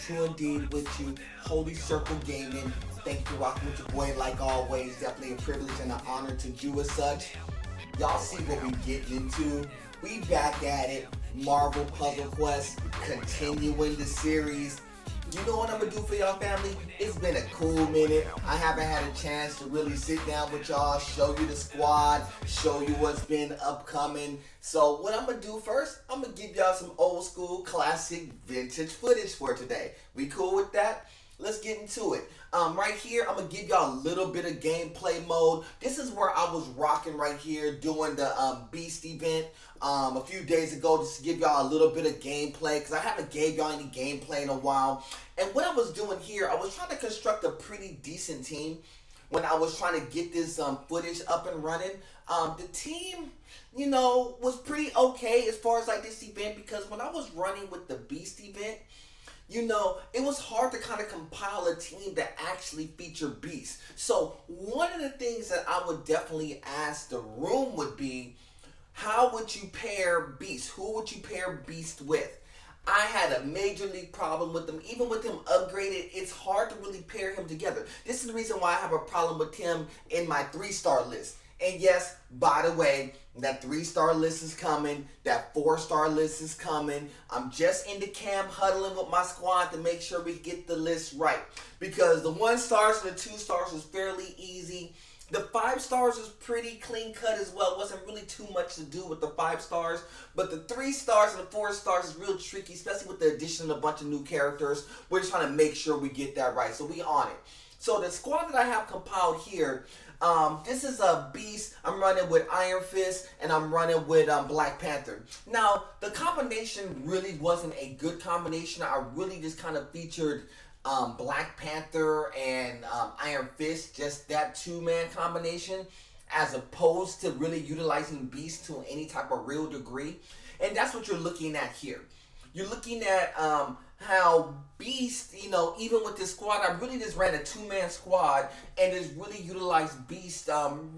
true indeed with you. Holy Circle Gaming. Thank you for rocking with your boy like always. Definitely a privilege and an honor to do as such. Y'all see what we getting into. We back at it. Marvel Puzzle Quest, continuing the series. You know what I'm gonna do for y'all, family? It's been a cool minute. I haven't had a chance to really sit down with y'all, show you the squad, show you what's been upcoming. So what I'm gonna do first, I'm gonna give y'all some old school, classic, vintage footage for today. We cool with that? Let's get into it. Right here, I'm gonna give y'all a little bit of gameplay mode. This is where I was rocking right here, doing the Beast event a few days ago, just to give y'all a little bit of gameplay, because I haven't gave y'all any gameplay in a while. And what I was doing here, I was trying to construct a pretty decent team when I was trying to get this footage up and running. The team, you know, was pretty okay as far as like this event, because when I was running with the Beast event, you know, it was hard to kind of compile a team that actually featured Beast. So one of the things that I would definitely ask the room would be, how would you pair Beast? Who would you pair Beast with? I had a major league problem with him. Even with him upgraded, it's hard to really pair him together. This is the reason why I have a problem with him in my 3-star list. And yes, by the way, that 3-star list is coming. That 4-star list is coming. I'm just into camp huddling with my squad to make sure we get the list right. Because the 1 stars and the 2 stars is fairly easy. The 5 stars is pretty clean cut as well. It wasn't really too much to do with the 5 stars. But the 3 stars and the 4 stars is real tricky, especially with the addition of a bunch of new characters. We're just trying to make sure we get that right. So we on it. So the squad that I have compiled here, this is a Beast. I'm running with Iron Fist and I'm running with Black Panther. Now, the combination really wasn't a good combination. I really just kind of featured Black Panther and Iron Fist, just that 2-man combination, as opposed to really utilizing Beast to any type of real degree. And that's what you're looking at here. You're looking at how Beast, you know, even with this squad, I really just ran a 2-man squad and just really utilized Beast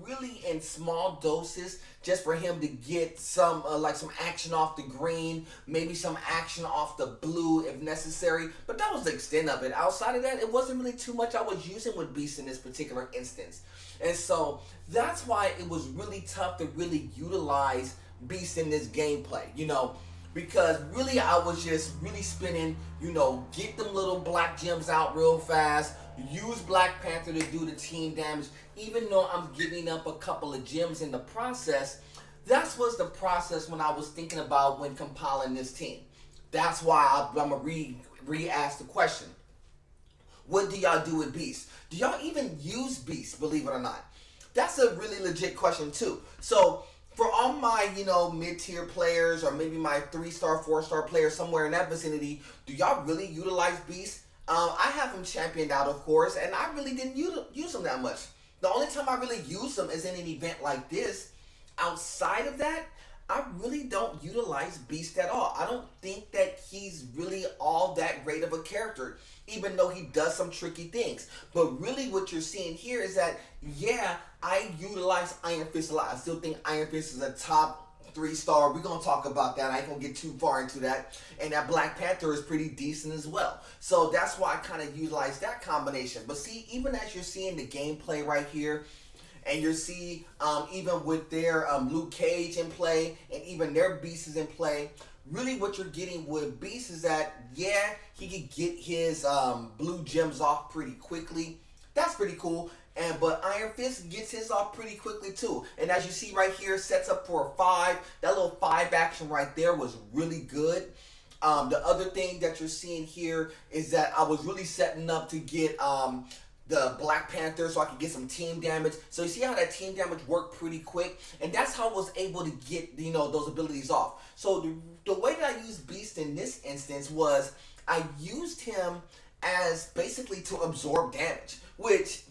really in small doses, just for him to get some like some action off the green, maybe some action off the blue if necessary. But that was the extent of it. Outside of that, it wasn't really too much I was using with Beast in this particular instance. And so that's why it was really tough to really utilize Beast in this gameplay, you know. Because really I was just really spinning, you know, get them little black gems out real fast, use Black Panther to do the team damage, even though I'm giving up a couple of gems in the process. That was the process when I was thinking about when compiling this team. That's why I'm going to re-ask the question. What do y'all do with Beast? Do y'all even use Beast, believe it or not? That's a really legit question too. So for all my, you know, mid-tier players, or maybe my 3-star, 4-star players somewhere in that vicinity, do y'all really utilize Beast? I have him championed out, of course, and I really didn't use him that much. The only time I really use him is in an event like this. Outside of that, I really don't utilize Beast at all. I don't think that he's really all that great of a character, even though he does some tricky things. But really what you're seeing here is that, yeah, I utilize Iron Fist a lot. I still think Iron Fist is a top 3-star. We're going to talk about that. I ain't going to get too far into that. And that Black Panther is pretty decent as well. So that's why I kind of utilize that combination. But see, even as you're seeing the gameplay right here, and you see even with their Luke Cage in play, and even their Beast is in play, really what you're getting with Beast is that, yeah, he could get his blue gems off pretty quickly. That's pretty cool. But Iron Fist gets his off pretty quickly too. And as you see right here, sets up for a 5. That little 5 action right there was really good. The other thing that you're seeing here is that I was really setting up to get the Black Panther so I could get some team damage. So you see how that team damage worked pretty quick? And that's how I was able to get, you know, those abilities off. So the way that I used Beast in this instance was I used him as basically to absorb damage, which,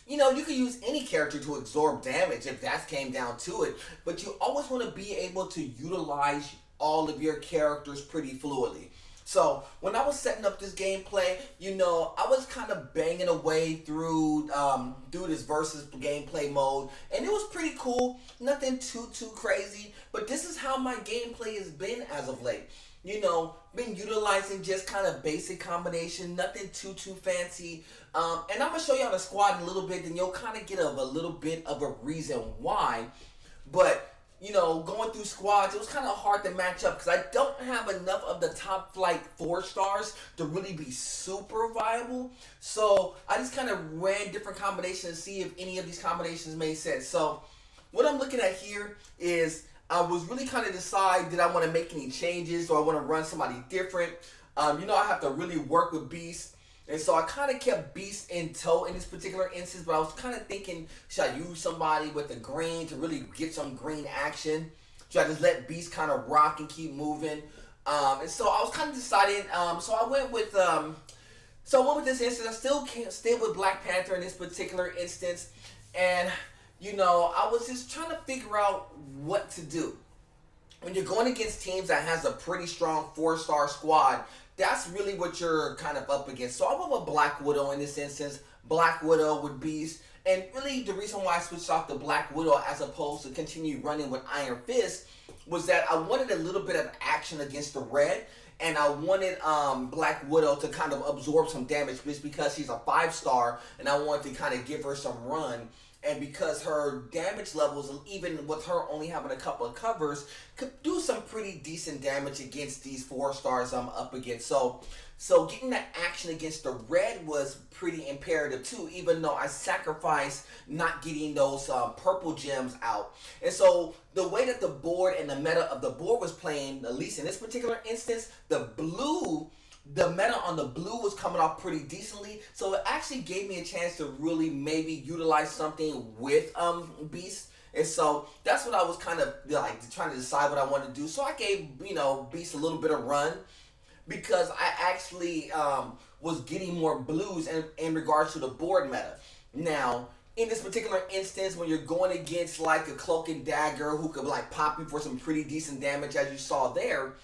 you know, you can use any character to absorb damage if that came down to it, but you always want to be able to utilize all of your characters pretty fluidly. So when I was setting up this gameplay, you know, I was kind of banging away through this versus gameplay mode, and it was pretty cool. Nothing too crazy, but this is how my gameplay has been as of late. been utilizing just kind of basic combination, nothing too fancy. And I'm gonna show y'all the squad in a little bit, then you'll kind of get a little bit of a reason why. But going through squads, it was kind of hard to match up because I don't have enough of the top flight 4-stars to really be super viable. So I just kind of ran different combinations to see if any of these combinations made sense. So what I'm looking at here is I was really kind of decide, did I want to make any changes or I want to run somebody different? I have to really work with Beast. And so I kind of kept Beast in tow in this particular instance, but I was kind of thinking, should I use somebody with the green to really get some green action? Should I just let Beast kind of rock and keep moving? And so I was kind of deciding, so I went with this instance. I still can't stay with Black Panther in this particular instance. And, I was just trying to figure out what to do. When you're going against teams that has a pretty strong 4-star squad, that's really what you're kind of up against. So I went with Black Widow in this instance. Black Widow with Beast. And really the reason why I switched off to Black Widow as opposed to continue running with Iron Fist was that I wanted a little bit of action against the red. And I wanted Black Widow to kind of absorb some damage just because she's a 5-star. And I wanted to kind of give her some run. And because her damage levels, even with her only having a couple of covers, could do some pretty decent damage against these 4-stars I'm up against. So getting that action against the red was pretty imperative too, even though I sacrificed not getting those purple gems out. And so the way that the board and the meta of the board was playing, at least in this particular instance, the meta on the blue was coming off pretty decently, so it actually gave me a chance to really maybe utilize something with Beast. And so that's what I was kind of like trying to decide what I wanted to do. So I gave Beast a little bit of run because I actually was getting more blues in regards to the board meta. Now in this particular instance, when you're going against like a Cloak and Dagger who could like pop you for some pretty decent damage, as you saw there,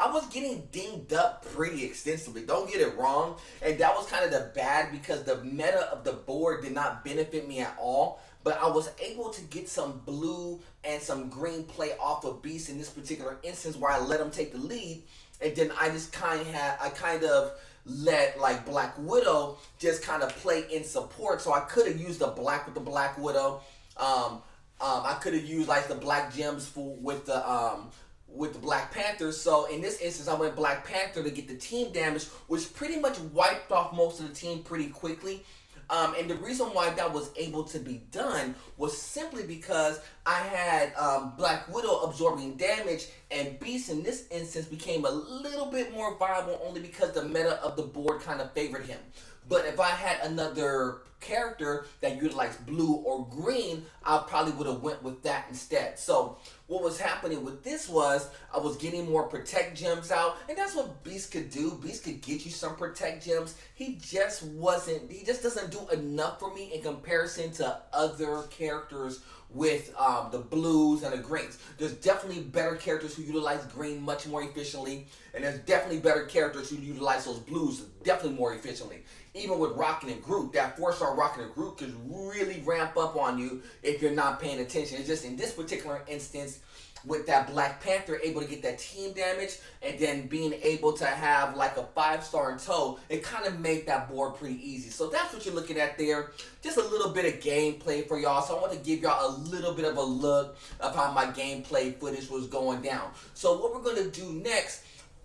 I was getting dinged up pretty extensively. Don't get it wrong. And that was kind of the bad because the meta of the board did not benefit me at all. But I was able to get some blue and some green play off of Beast in this particular instance where I let him take the lead. And then I just kind of let like Black Widow just kind of play in support. So I could have used the black with the Black Widow. I could have used like the black gems with the Black Panther. So in this instance, I went Black Panther to get the team damage, which pretty much wiped off most of the team pretty quickly. And the reason why that was able to be done was simply because I had Black Widow absorbing damage, and Beast in this instance became a little bit more viable only because the meta of the board kind of favored him. But if I had another character that utilized blue or green, I probably would have went with that instead. So what was happening with this was I was getting more protect gems out, and that's what Beast could do. Beast could get you some protect gems. He just doesn't do enough for me in comparison to other characters with the blues and the greens. There's definitely better characters who utilize green much more efficiently, and there's definitely better characters who utilize those blues definitely more efficiently. Even with Rocket and Groot, that 4-star Rocket and Groot could really ramp up on you if you're not paying attention. It's just in this particular instance, with that Black Panther able to get that team damage and then being able to have like a 5-star in tow, it kind of made that board pretty easy. So that's what you're looking at there. Just a little bit of gameplay for y'all. So I want to give y'all a little bit of a look of how my gameplay footage was going down. So what we're going to do next,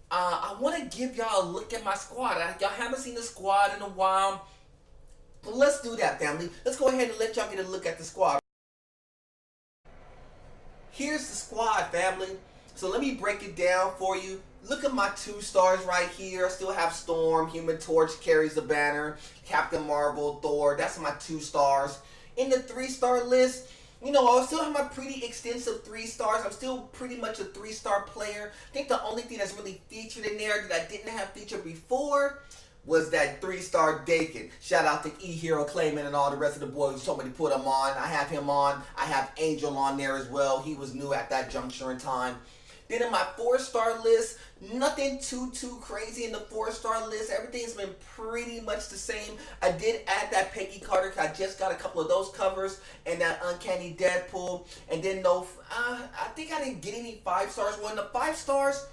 I want to give y'all a look at my squad. Y'all haven't seen the squad in a while. But let's do that, family. Let's go ahead and let y'all get a look at the squad. Here's the squad, family. So let me break it down for you. Look at my 2-stars right here. I still have Storm, Human Torch carries the banner, Captain Marvel, Thor. That's my 2-stars. In the 3-star list, I still have my pretty extensive 3-stars. I'm still pretty much a 3-star player. I think the only thing that's really featured in there that I didn't have featured before was that 3-star Dakin. Shout out to E-Hero Clayman and all the rest of the boys who told me to put him on. I have him on. I have Angel on there as well. He was new at that juncture in time. Then in my 4-star list, nothing too crazy in the 4-star list. Everything's been pretty much the same. I did add that Peggy Carter. I just got a couple of those covers and that Uncanny Deadpool. And then I think I didn't get any 5-stars. Well, in the 5-stars,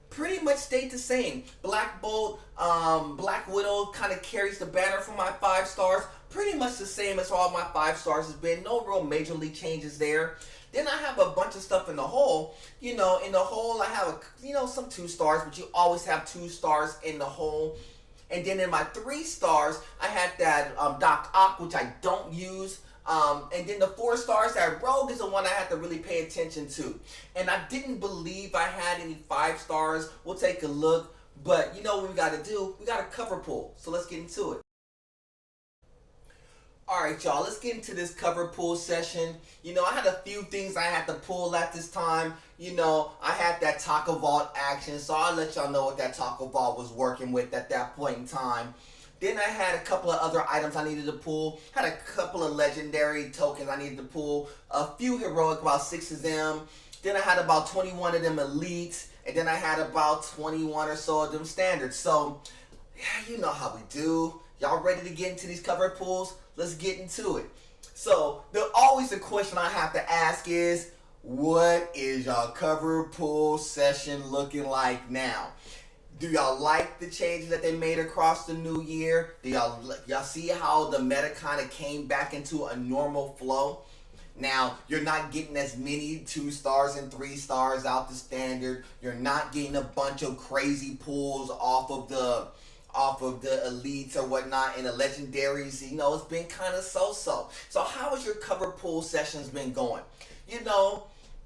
pretty much stayed the same. Black Bolt, Black Widow kind of carries the banner for my 5 stars. Pretty much the same as all my 5 stars has been. No real majorly changes there. Then I have a bunch of stuff in the hole. You know, in the hole I have some 2 stars, but you always have 2 stars in the hole. And then in my 3 stars, I had that Doc Ock, which I don't use. And then the 4 stars, that Rogue is the one I had to really pay attention to. And I didn't believe I had any 5 stars. We'll take a look. But you know what we got to do? We got to cover pull. So let's get into it. Alright y'all, let's get into this cover pull session. You know, I had a few things I had to pull at this time. You know, I had that Taco Vault action, so I'll let y'all know what that Taco Vault was working with at that point in time. Then I had a couple of other items I needed to pull. Had a couple of legendary tokens I needed to pull. A few heroic, about 6 of them. Then I had about 21 of them elites. And then I had about 21 or so of them standards. So, yeah, you know how we do. Y'all ready to get into these cover pulls? Let's get into it. So, always the question I have to ask is, what is y'all cover pull session looking like now? Do y'all like the changes that they made across the new year? Do y'all see how the meta kind of came back into a normal flow? Now, you're not getting as many 2 stars and 3 stars out the standard. You're not getting a bunch of crazy pulls off of the elites or whatnot and the legendaries. You know, it's been kind of so-so. So how has your cover pull sessions been going? You know,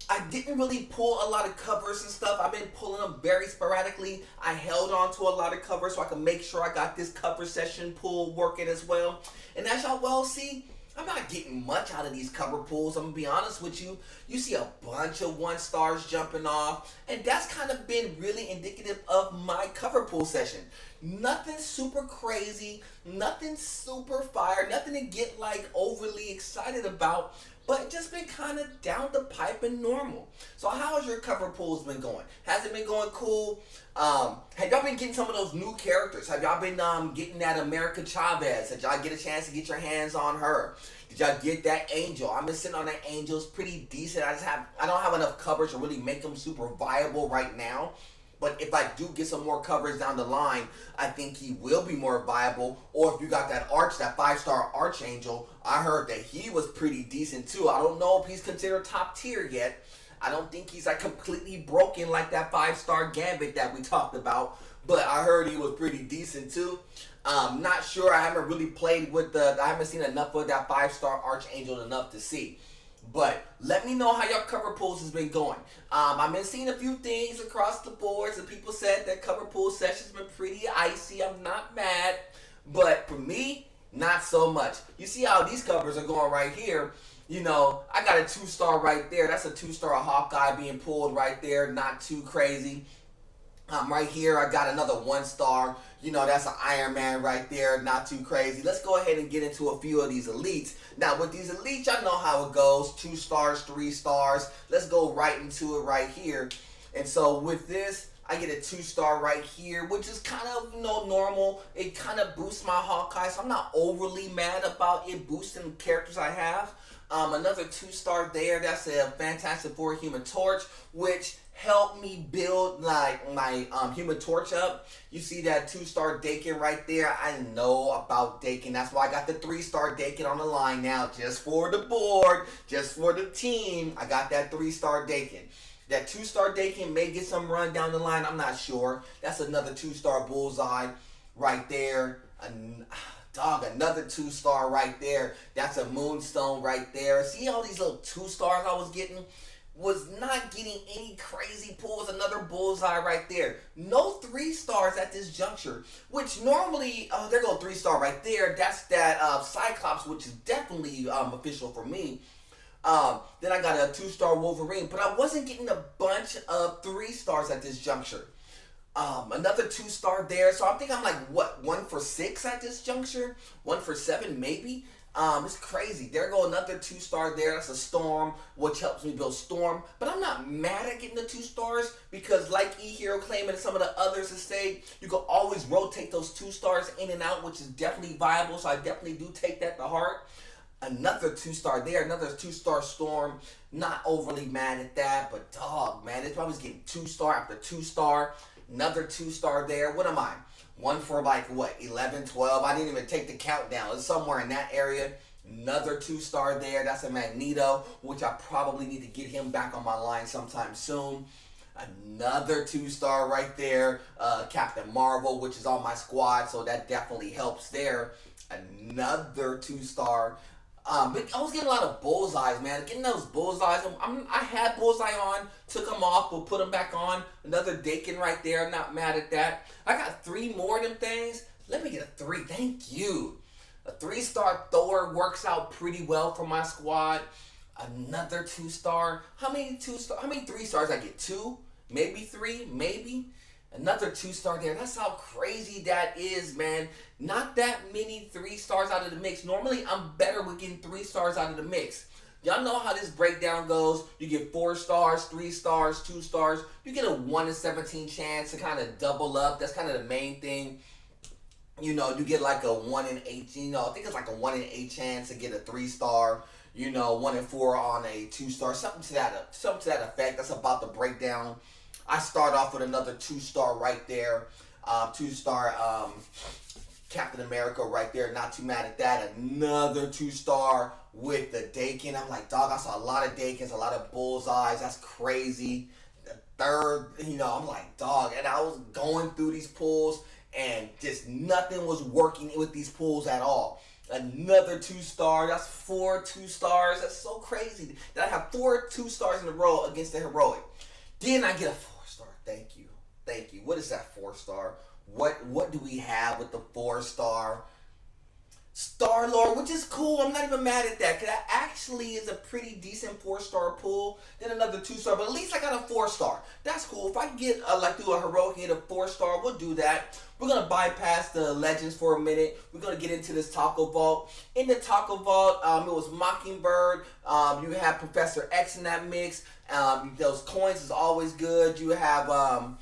I didn't really pull a lot of covers and stuff. I've been pulling them very sporadically. I held on to a lot of covers so I can make sure I got this cover session pull working as well. And as y'all well see, I'm not getting much out of these cover pulls. I'm going to be honest with you. You see a bunch of 1 stars jumping off. And that's kind of been really indicative of my cover pull session. Nothing super crazy. Nothing super fire. Nothing to get like overly excited about. But just been kind of down the pipe and normal. So how has your cover pulls been going? Has it been going cool? Have y'all been getting some of those new characters? Have y'all been getting that America Chavez? Did y'all get a chance to get your hands on her? Did y'all get that Angel? I've been sitting on that Angel. It's pretty decent. I don't have enough coverage to really make them super viable right now. But if I do get some more coverage down the line, I think he will be more viable. Or if you got that Arch, that 5-star Archangel, I heard that he was pretty decent too. I don't know if he's considered top tier yet. I don't think he's like completely broken like that 5-star Gambit that we talked about. But I heard he was pretty decent too. Not sure. I haven't really played with I haven't seen enough of that 5-star Archangel enough to see. But let me know how your cover pulls has been going. I've been seeing a few things across the boards, and people said that cover pull session's been pretty icy. I'm not mad, but for me, not so much. You see how these covers are going right here. You know, I got a 2-star right there. That's a 2-star Hawkeye being pulled right there. Not too crazy. Right here, I got another 1-star. You know, that's an Iron Man right there. Not too crazy. Let's go ahead and get into a few of these elites. Now, with these elites, y'all know how it goes. 2 stars, 3 stars. Let's go right into it right here. And so with this, I get a 2-star right here, which is kind of, you know, normal. It kind of boosts my Hawkeye, so I'm not overly mad about it boosting the characters I have. Another 2-star there. That's a Fantastic Four Human Torch, which helped me build like my Human Torch up. You see that 2-star Dakin right there. I know about Dakin. That's why I got the 3-star Dakin on the line now, just for the board, just for the team. I got that 3-star Dakin. That 2-star Dakin may get some run down the line. I'm not sure. That's another 2-star Bullseye right there. Dog, another 2-star right there. That's a Moonstone right there. See all these little 2-stars I was getting? Was not getting any crazy pulls. Another Bullseye right there. No 3-stars at this juncture, which normally, there go 3-star right there. That's that Cyclops, which is definitely official for me. Then I got a 2-star Wolverine, but I wasn't getting a bunch of 3-stars at this juncture. Another 2-star there. So I think I'm like, what, 1 for 6 at this juncture? 1 for 7 maybe? It's crazy. There go another 2-star there. That's a Storm, which helps me build Storm. But I'm not mad at getting the 2 stars because like E-Hero Claim and some of the others have said, you can always rotate those 2 stars in and out, which is definitely viable. So I definitely do take that to heart. Another 2-star there, another 2-star Storm. Not overly mad at that, but dog, man, this probably getting 2-star after 2-star. Another 2-star there. What am I? One for like what, 11, 12? I didn't even take the countdown. It's somewhere in that area. Another 2-star there. That's a Magneto, which I probably need to get him back on my line sometime soon. Another 2-star right there. Captain Marvel, which is on my squad, so that definitely helps there. Another 2-star. But I was getting a lot of bullseyes, man. Getting those bullseyes. I had bullseye on, took them off, but put them back on. Another Dakin right there. I'm not mad at that. I got 3 more of them things. Let me get a 3. Thank you. A 3-star Thor works out pretty well for my squad. Another 2-star. How many 3 stars I get? 2? Maybe 3? Maybe. Another 2-star there. That's how crazy that is, man. Not that many 3 stars out of the mix. Normally, I'm better with getting 3 stars out of the mix. Y'all know how this breakdown goes. You get 4 stars, 3 stars, 2 stars. You get a 1 in 17 chance to kind of double up. That's kind of the main thing. You know, you get like a 1 in 8. You know, I think it's like a 1 in 8 chance to get a 3-star. You know, 1 in 4 on a 2-star. Something to that effect. That's about the breakdown. I start off with another 2-star right there. 2-star Captain America right there. Not too mad at that. Another 2-star with the Dakin. I'm like, dog, I saw a lot of Dakins, a lot of bullseyes. That's crazy. The third, you know, I'm like, dog. And I was going through these pulls and just nothing was working with these pulls at all. Another 2-star. That's 4 2-stars. That's so crazy that I have 4 2-stars in a row against the heroic. Then I get a 4-star. Thank you. Thank you. What is that 4-star? What do we have with the 4-star? Star-Lord, which is cool. I'm not even mad at that, because that actually is a pretty decent 4-star pull. Then another 2-star, but at least I got a 4-star. That's cool. If I can get like do a heroic and get a 4-star, we'll do that. We're gonna bypass the legends for a minute. We're gonna get into this Taco Vault. In the Taco Vault, it was Mockingbird. You have Professor X in that mix. Those coins is always good. You have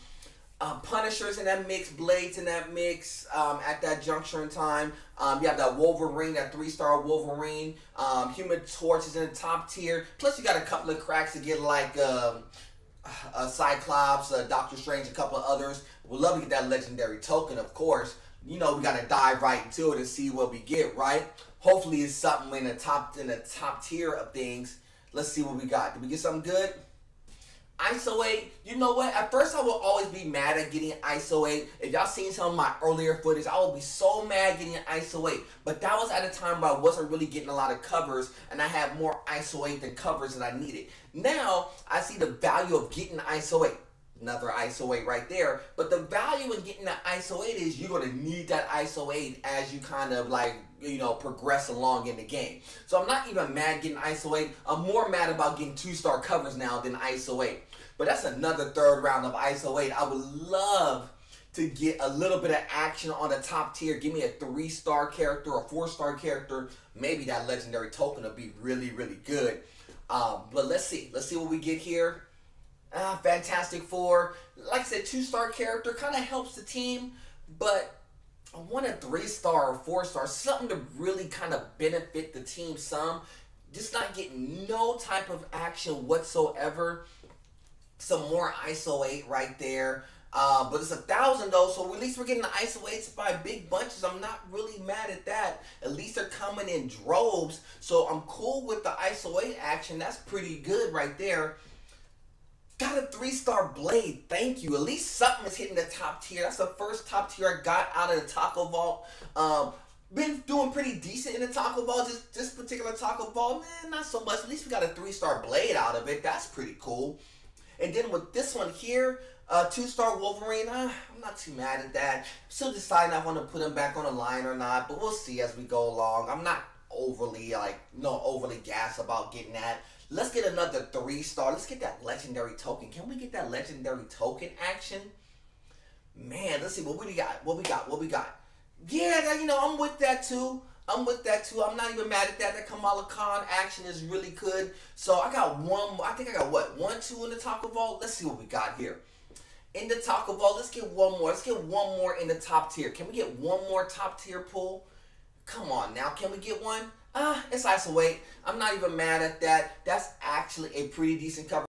Punishers in that mix, Blades in that mix at that juncture in time. You have that Wolverine, that 3-star Wolverine. Human Torch is in the top tier. Plus you got a couple of cracks to get like Cyclops, Doctor Strange, a couple of others. We'd love to get that legendary token, of course. You know, we got to dive right into it and see what we get, right? Hopefully it's something in the top tier of things. Let's see what we got. Did we get something good? ISO 8, you know what? At first I will always be mad at getting ISO 8. If y'all seen some of my earlier footage, I would be so mad getting ISO 8. But that was at a time where I wasn't really getting a lot of covers, and I had more ISO 8 than covers that I needed. Now, I see the value of getting ISO 8. Another ISO 8 right there. But the value in getting that ISO 8 is you're going to need that ISO 8 as you kind of like, you know, progress along in the game. So I'm not even mad getting ISO 8. I'm more mad about getting 2-star covers now than ISO 8. But that's another 3rd round of ISO 8. I would love to get a little bit of action on the top tier. Give me a 3-star character, a 4-star character. Maybe that legendary token will be really, really good. But let's see. Let's see what we get here. Fantastic Four. Like I said, 2-star character kind of helps the team. But I want a 3-star or 4-star. Something to really kind of benefit the team some. Just not getting no type of action whatsoever. Some more ISO 8 right there. But it's 1,000 though, so at least we're getting the ISO 8s by big bunches. I'm not really mad at that. At least they're coming in droves. So I'm cool with the ISO 8 action. That's pretty good right there. Got a 3-star Blade. Thank you. At least something is hitting the top tier. That's the first top tier I got out of the Taco Vault. Been doing pretty decent in the Taco Vault. This particular Taco Vault, man, not so much. At least we got a 3-star Blade out of it. That's pretty cool. And then with this one here, 2-star Wolverine, I'm not too mad at that. Still deciding I want to put him back on the line or not, but we'll see as we go along. I'm not overly gassed about getting that. Let's get another 3-star. Let's get that legendary token. Can we get that legendary token action? Man, let's see what we got. What we got. Yeah, you know, I'm with that too. I'm not even mad at that. That Kamala Khan action is really good. So I got one more. I think I got what? 1, 2 in the Taco Vault. Let's see what we got here. In the Taco Vault, let's get one more. Let's get one more in the top tier. Can we get one more top tier pull? Come on now. Can we get one? It's isolate. I'm not even mad at that. That's actually a pretty decent cover.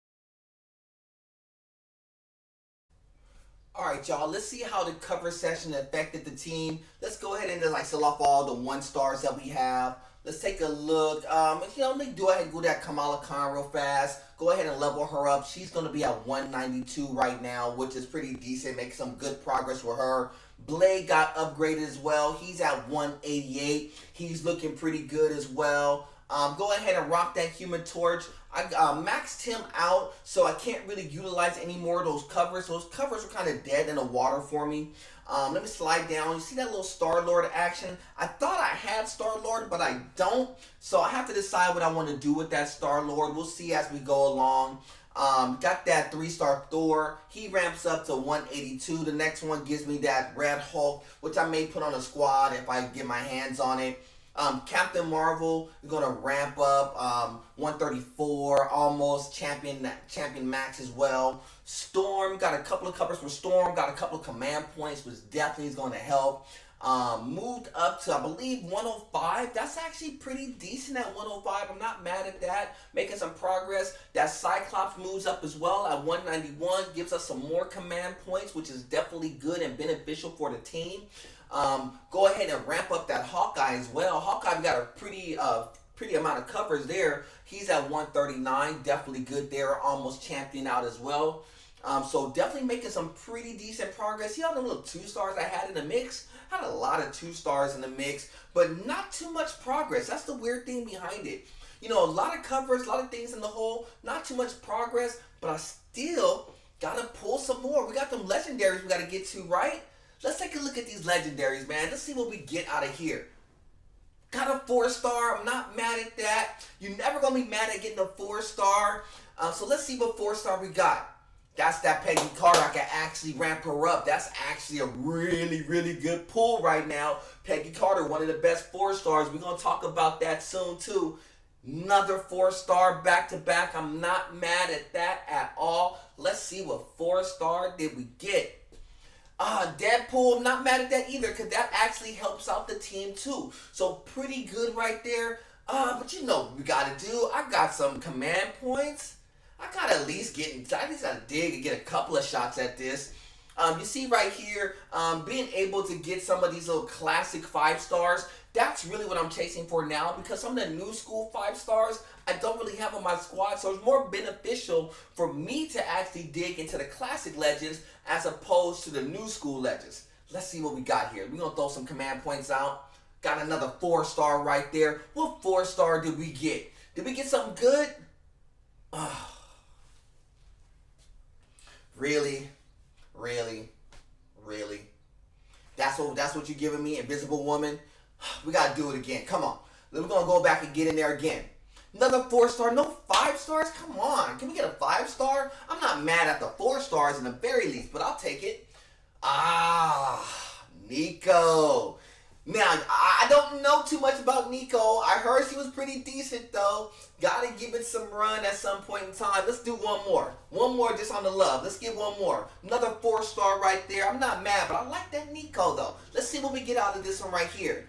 Alright, y'all, let's see how the cover session affected the team. Let's go ahead and just like sell off all the 1-stars that we have. Let's take a look. Let me go ahead and go that Kamala Khan real fast. Go ahead and level her up. She's going to be at 192 right now, which is pretty decent. Make some good progress with her. Blade got upgraded as well. He's at 188. He's looking pretty good as well. Go ahead and rock that Human Torch. I maxed him out, so I can't really utilize any more of those covers. Those covers are kind of dead in the water for me. Let me slide down. You see that little Star-Lord action? I thought I had Star-Lord, but I don't. So I have to decide what I want to do with that Star-Lord. We'll see as we go along. Got that 3-star Thor. He ramps up to 182. The next one gives me that Red Hulk, which I may put on a squad if I get my hands on it. Captain Marvel is going to ramp up 134, almost Champion Max as well. Storm, got a couple of covers for Storm, got a couple of command points, which definitely is going to help. Moved up to, I believe, 105. That's actually pretty decent at 105. I'm not mad at that. Making some progress. That Cyclops moves up as well at 191. Gives us some more command points, which is definitely good and beneficial for the team. Go ahead and ramp up that Hawkeye as well. Hawkeye got a pretty amount of covers there. He's at 139. Definitely good there. Almost champion out as well. So definitely making some pretty decent progress. See all the little 2-stars I had in the mix? I had a lot of 2-stars in the mix, but not too much progress. That's the weird thing behind it. A lot of covers, a lot of things in the hole, not too much progress, but I still got to pull some more. We got them legendaries we got to get to, right? Let's take a look at these legendaries, man. Let's see what we get out of here. Got a 4-star. I'm not mad at that. You're never going to be mad at getting a 4-star. So let's see what 4-star we got. That's that Peggy Carter. I can actually ramp her up. That's actually a really, really good pull right now. Peggy Carter, one of the best 4-stars. We're going to talk about that soon, too. Another 4-star back-to-back. I'm not mad at that at all. Let's see what 4-star did we get. Deadpool, I'm not mad at that either because that actually helps out the team too. So pretty good right there. But you know what we got to do. I got some command points. I got to at least got to dig and get a couple of shots at this. You see right here, being able to get some of these little classic 5-stars. That's really what I'm chasing for now because some of the new school 5-stars I don't really have on my squad, so it's more beneficial for me to actually dig into the classic legends as opposed to the new school legends. Let's see what we got here. We're going to throw some command points out. Got another 4-star right there. What 4-star did we get? Did we get something good? Really? Really? Really? That's what you're giving me, Invisible Woman? We got to do it again. Come on. We're going to go back and get in there again. Another 4-star. No 5-stars? Come on. Can we get a 5-star? I'm not mad at the 4-stars in the very least, but I'll take it. Nico. Now, I don't know too much about Nico. I heard she was pretty decent, though. Gotta give it some run at some point in time. Let's do one more. One more just on the love. Let's get one more. Another 4-star right there. I'm not mad, but I like that Nico, though. Let's see what we get out of this one right here.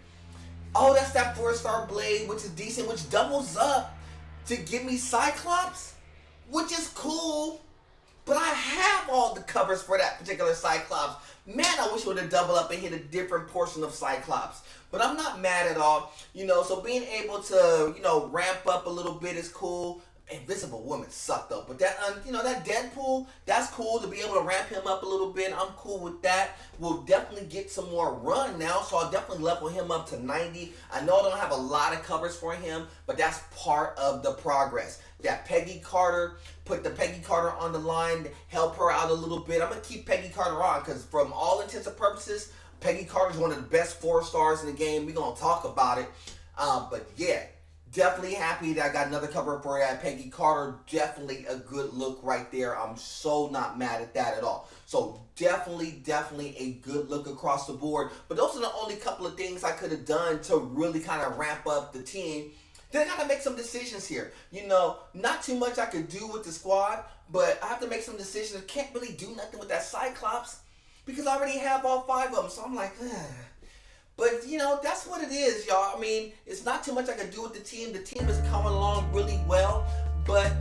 Oh, that's that 4-star Blade, which is decent, which doubles up to give me Cyclops, which is cool. But I have all the covers for that particular Cyclops. Man, I wish I would have doubled up and hit a different portion of Cyclops. But I'm not mad at all. So being able to, ramp up a little bit is cool. Invisible Woman sucked though. But that, that Deadpool, that's cool to be able to ramp him up a little bit. I'm cool with that. We'll definitely get some more run now. So I'll definitely level him up to 90. I know I don't have a lot of covers for him, but that's part of the progress. That Peggy Carter, put the Peggy Carter on the line, help her out a little bit. I'm going to keep Peggy Carter on because from all intents and purposes, Peggy Carter is one of the best 4-stars in the game. We're going to talk about it. But yeah, definitely happy that I got another cover for that Peggy Carter. Definitely a good look right there. I'm so not mad at that at all. So definitely a good look across the board. But those are the only couple of things I could have done to really kind of ramp up the team. Then I got to make some decisions here. Not too much I could do with the squad, but I have to make some decisions. I can't really do nothing with that Cyclops because I already have all 5 of them. So I'm like, But you know, that's what it is, y'all. I mean, it's not too much I can do with the team. The team is coming along really well, but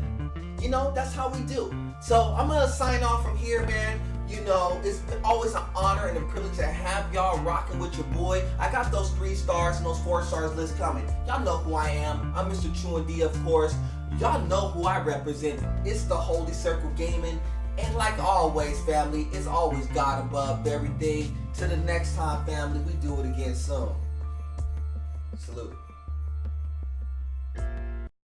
you know, that's how we do. So I'm gonna sign off from here, man. You know, it's always an honor and a privilege to have y'all rocking with your boy. I got those 3 stars and those 4 stars lists coming. Y'all know who I am. I'm Mr. True and D, of course. Y'all know who I represent. It's the Holy Circle Gaming. And like always, family, it's always God above everything. Till the next time, family, we do it again soon. Salute.